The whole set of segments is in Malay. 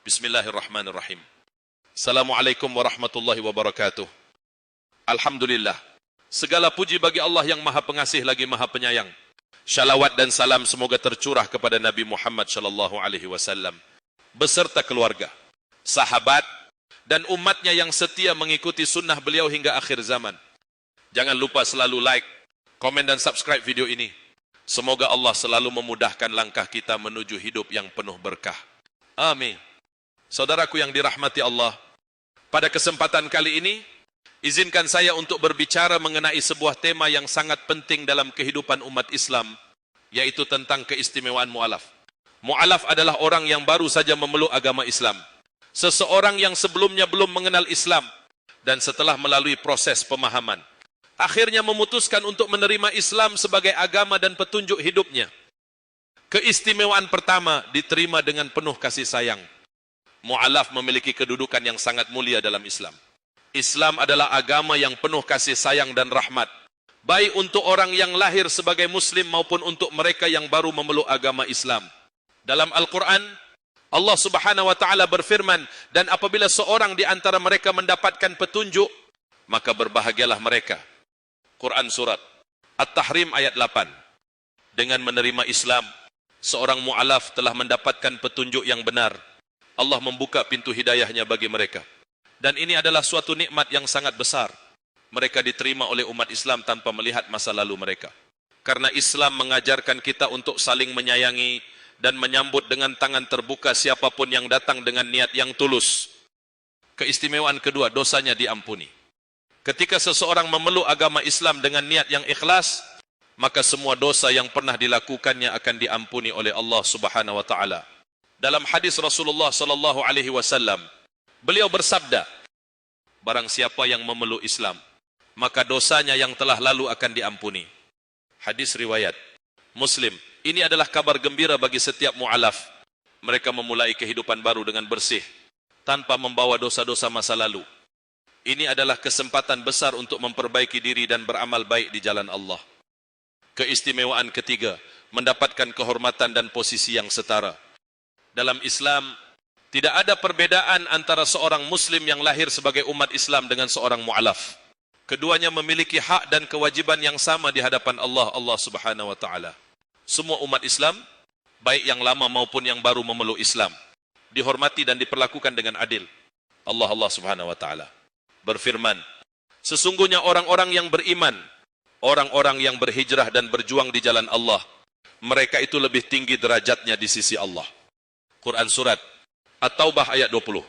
Bismillahirrahmanirrahim. Assalamualaikum warahmatullahi wabarakatuh. Alhamdulillah. Segala puji bagi Allah yang Maha Pengasih lagi Maha Penyayang. Shalawat dan salam semoga tercurah kepada Nabi Muhammad sallallahu alaihi wasallam beserta keluarga, sahabat dan umatnya yang setia mengikuti sunnah beliau hingga akhir zaman. Jangan lupa selalu like, komen dan subscribe video ini. Semoga Allah selalu memudahkan langkah kita menuju hidup yang penuh berkah. Amin. Saudaraku yang dirahmati Allah, pada kesempatan kali ini, izinkan saya untuk berbicara mengenai sebuah tema yang sangat penting dalam kehidupan umat Islam, yaitu tentang keistimewaan mu'alaf. Mu'alaf adalah orang yang baru saja memeluk agama Islam. Seseorang yang sebelumnya belum mengenal Islam, dan setelah melalui proses pemahaman, akhirnya memutuskan untuk menerima Islam sebagai agama dan petunjuk hidupnya. Keistimewaan pertama diterima dengan penuh kasih sayang. Mu'alaf memiliki kedudukan yang sangat mulia dalam Islam. Islam adalah agama yang penuh kasih sayang dan rahmat, baik untuk orang yang lahir sebagai Muslim maupun untuk mereka yang baru memeluk agama Islam. Dalam Al-Quran, Allah Subhanahu wa Ta'ala berfirman, dan apabila seorang di antara mereka mendapatkan petunjuk, maka berbahagialah mereka. Quran Surat At-Tahrim ayat 8. Dengan menerima Islam, seorang mu'alaf telah mendapatkan petunjuk yang benar. Allah membuka pintu hidayahnya bagi mereka. Dan ini adalah suatu nikmat yang sangat besar. Mereka diterima oleh umat Islam tanpa melihat masa lalu mereka. Karena Islam mengajarkan kita untuk saling menyayangi dan menyambut dengan tangan terbuka siapapun yang datang dengan niat yang tulus. Keistimewaan kedua, dosanya diampuni. Ketika seseorang memeluk agama Islam dengan niat yang ikhlas, maka semua dosa yang pernah dilakukannya akan diampuni oleh Allah Subhanahu wa Ta'ala. Dalam hadis Rasulullah sallallahu alaihi wasallam, beliau bersabda, barang siapa yang memeluk Islam, maka dosanya yang telah lalu akan diampuni. Hadis riwayat Muslim. Ini adalah kabar gembira bagi setiap mu'alaf. Mereka memulai kehidupan baru dengan bersih, tanpa membawa dosa-dosa masa lalu. Ini adalah kesempatan besar untuk memperbaiki diri dan beramal baik di jalan Allah. Keistimewaan ketiga, mendapatkan kehormatan dan posisi yang setara. Dalam Islam, tidak ada perbedaan antara seorang Muslim yang lahir sebagai umat Islam dengan seorang mu'alaf. Keduanya memiliki hak dan kewajiban yang sama di hadapan Allah Subhanahu wa Ta'ala. Semua umat Islam, baik yang lama maupun yang baru memeluk Islam, dihormati dan diperlakukan dengan adil. Allah Subhanahu wa Ta'ala berfirman, sesungguhnya orang-orang yang beriman, orang-orang yang berhijrah dan berjuang di jalan Allah, mereka itu lebih tinggi derajatnya di sisi Allah. Quran Surat At-Taubah ayat 20.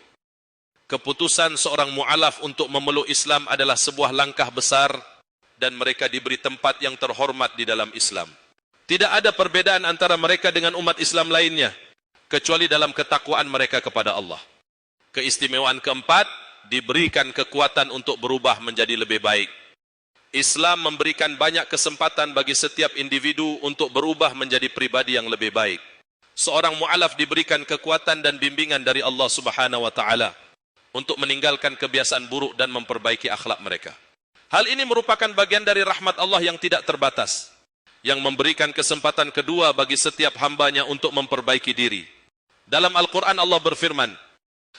Keputusan seorang mu'alaf untuk memeluk Islam adalah sebuah langkah besar dan mereka diberi tempat yang terhormat di dalam Islam. Tidak ada perbedaan antara mereka dengan umat Islam lainnya, kecuali dalam ketakwaan mereka kepada Allah. Keistimewaan keempat, diberikan kekuatan untuk berubah menjadi lebih baik. Islam memberikan banyak kesempatan bagi setiap individu untuk berubah menjadi pribadi yang lebih baik. Seorang mu'alaf diberikan kekuatan dan bimbingan dari Allah Subhanahu wa Ta'ala untuk meninggalkan kebiasaan buruk dan memperbaiki akhlak mereka. Hal ini merupakan bagian dari rahmat Allah yang tidak terbatas, yang memberikan kesempatan kedua bagi setiap hambanya untuk memperbaiki diri. Dalam Al-Quran Allah berfirman,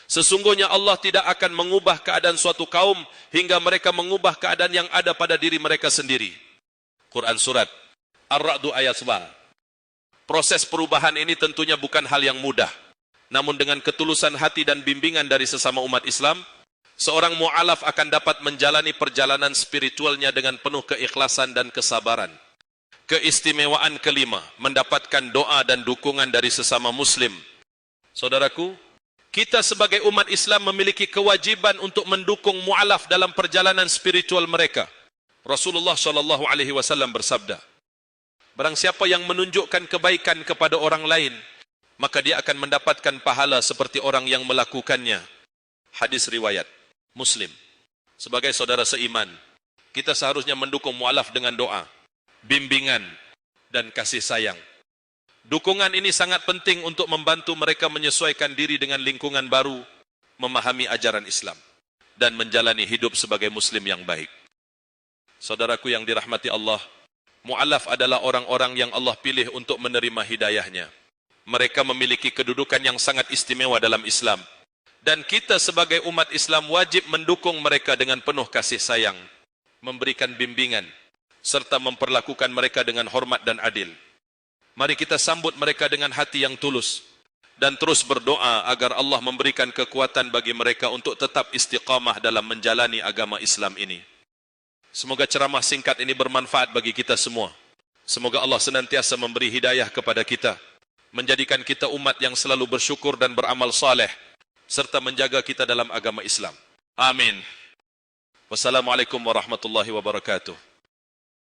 sesungguhnya Allah tidak akan mengubah keadaan suatu kaum hingga mereka mengubah keadaan yang ada pada diri mereka sendiri. Quran Surat Ar-Ra'd ayat 9. Proses perubahan ini tentunya bukan hal yang mudah. Namun dengan ketulusan hati dan bimbingan dari sesama umat Islam, seorang mu'alaf akan dapat menjalani perjalanan spiritualnya dengan penuh keikhlasan dan kesabaran. Keistimewaan kelima, mendapatkan doa dan dukungan dari sesama Muslim. Saudaraku, kita sebagai umat Islam memiliki kewajiban untuk mendukung mu'alaf dalam perjalanan spiritual mereka. Rasulullah sallallahu alaihi wasallam bersabda, barang siapa yang menunjukkan kebaikan kepada orang lain, maka dia akan mendapatkan pahala seperti orang yang melakukannya. Hadis riwayat Muslim. Sebagai saudara seiman, kita seharusnya mendukung mu'alaf dengan doa, bimbingan, dan kasih sayang. Dukungan ini sangat penting untuk membantu mereka menyesuaikan diri dengan lingkungan baru, memahami ajaran Islam, dan menjalani hidup sebagai Muslim yang baik. Saudaraku yang dirahmati Allah, mu'alaf adalah orang-orang yang Allah pilih untuk menerima hidayahnya. Mereka memiliki kedudukan yang sangat istimewa dalam Islam. Dan kita sebagai umat Islam wajib mendukung mereka dengan penuh kasih sayang, memberikan bimbingan, serta memperlakukan mereka dengan hormat dan adil. Mari kita sambut mereka dengan hati yang tulus, dan terus berdoa agar Allah memberikan kekuatan bagi mereka untuk tetap istiqamah dalam menjalani agama Islam ini. Semoga ceramah singkat ini bermanfaat bagi kita semua. Semoga Allah senantiasa memberi hidayah kepada kita, menjadikan kita umat yang selalu bersyukur dan beramal saleh, serta menjaga kita dalam agama Islam. Amin. Wassalamualaikum warahmatullahi wabarakatuh.